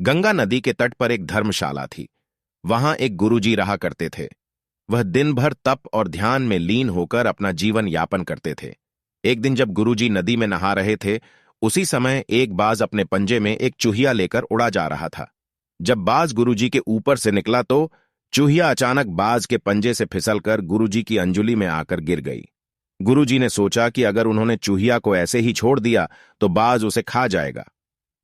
गंगा नदी के तट पर एक धर्मशाला थी। वहां एक गुरुजी रहा करते थे। वह दिन भर तप और ध्यान में लीन होकर अपना जीवन यापन करते थे। एक दिन जब गुरुजी नदी में नहा रहे थे, उसी समय एक बाज अपने पंजे में एक चूहिया लेकर उड़ा जा रहा था। जब बाज गुरुजी के ऊपर से निकला तो चूहिया अचानक बाज के पंजे से फिसलकर गुरुजी की अंजुली में आकर गिर गई। गुरुजी ने सोचा कि अगर उन्होंने चूहिया को ऐसे ही छोड़ दिया तो बाज उसे खा जाएगा।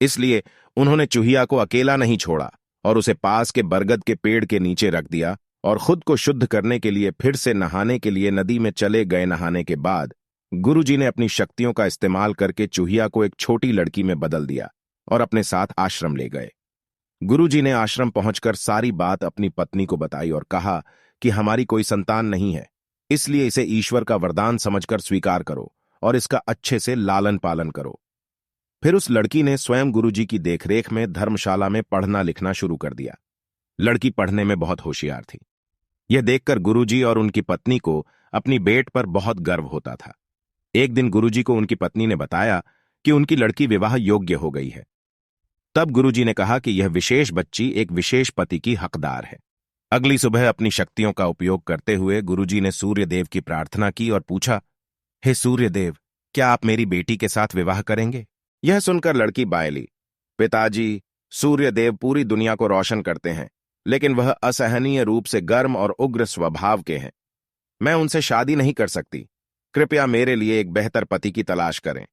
इसलिए उन्होंने चूहिया को अकेला नहीं छोड़ा और उसे पास के बरगद के पेड़ के नीचे रख दिया और खुद को शुद्ध करने के लिए फिर से नहाने के लिए नदी में चले गए। नहाने के बाद गुरुजी ने अपनी शक्तियों का इस्तेमाल करके चूहिया को एक छोटी लड़की में बदल दिया और अपने साथ आश्रम ले गए। गुरुजी ने आश्रम पहुंचकर सारी बात अपनी पत्नी को बताई और कहा कि हमारी कोई संतान नहीं है, इसलिए इसे ईश्वर का वरदान समझकर स्वीकार करो और इसका अच्छे से लालन पालन करो। फिर उस लड़की ने स्वयं गुरुजी की देखरेख में धर्मशाला में पढ़ना लिखना शुरू कर दिया। लड़की पढ़ने में बहुत होशियार थी। यह देखकर गुरुजी और उनकी पत्नी को अपनी बेट पर बहुत गर्व होता था। एक दिन गुरुजी को उनकी पत्नी ने बताया कि उनकी लड़की विवाह योग्य हो गई है। तब गुरुजी ने कहा कि यह विशेष बच्ची एक विशेष पति की हकदार है। अगली सुबह अपनी शक्तियों का उपयोग करते हुए गुरुजी ने सूर्यदेव की प्रार्थना की और पूछा, हे सूर्यदेव, क्या आप मेरी बेटी के साथ विवाह करेंगे? यह सुनकर लड़की बायली, पिताजी, सूर्यदेव पूरी दुनिया को रोशन करते हैं, लेकिन वह असहनीय रूप से गर्म और उग्र स्वभाव के हैं। मैं उनसे शादी नहीं कर सकती। कृपया मेरे लिए एक बेहतर पति की तलाश करें।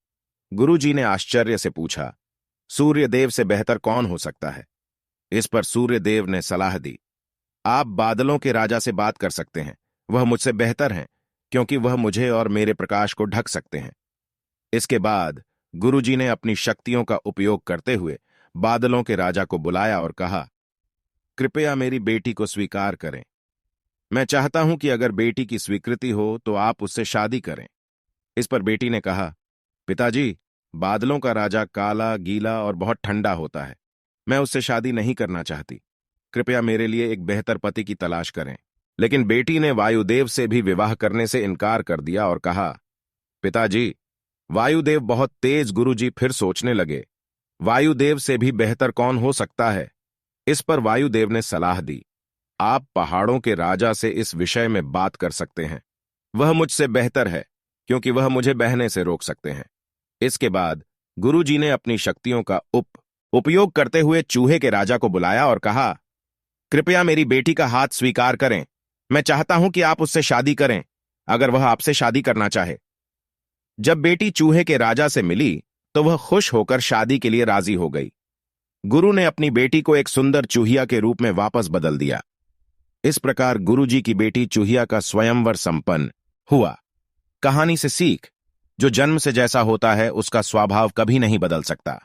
गुरुजी ने आश्चर्य से पूछा, सूर्यदेव से बेहतर कौन हो सकता है? इस पर सूर्यदेव ने सलाह दी, आप बादलों के राजा से बात कर सकते हैं। वह मुझसे बेहतर हैं, क्योंकि वह मुझे और मेरे प्रकाश को ढक सकते हैं। इसके बाद गुरुजी ने अपनी शक्तियों का उपयोग करते हुए बादलों के राजा को बुलाया और कहा, कृपया मेरी बेटी को स्वीकार करें। मैं चाहता हूं कि अगर बेटी की स्वीकृति हो तो आप उससे शादी करें। इस पर बेटी ने कहा, पिताजी, बादलों का राजा काला, गीला और बहुत ठंडा होता है। मैं उससे शादी नहीं करना चाहती। कृपया मेरे लिए एक बेहतर पति की तलाश करें। लेकिन बेटी ने वायुदेव से भी विवाह करने से इनकार कर दिया और कहा, पिताजी, वायुदेव बहुत तेज। गुरुजी फिर सोचने लगे, वायुदेव से भी बेहतर कौन हो सकता है? इस पर वायुदेव ने सलाह दी, आप पहाड़ों के राजा से इस विषय में बात कर सकते हैं। वह मुझसे बेहतर है, क्योंकि वह मुझे बहने से रोक सकते हैं। इसके बाद गुरुजी ने अपनी शक्तियों का उपयोग करते हुए चूहे के राजा को बुलाया और कहा, कृपया मेरी बेटी का हाथ स्वीकार करें। मैं चाहता हूं कि आप उससे शादी करें, अगर वह आपसे शादी करना चाहे। जब बेटी चूहे के राजा से मिली तो वह खुश होकर शादी के लिए राजी हो गई। गुरु ने अपनी बेटी को एक सुंदर चूहिया के रूप में वापस बदल दिया। इस प्रकार गुरुजी की बेटी चूहिया का स्वयंवर संपन्न हुआ। कहानी से सीख, जो जन्म से जैसा होता है उसका स्वभाव कभी नहीं बदल सकता।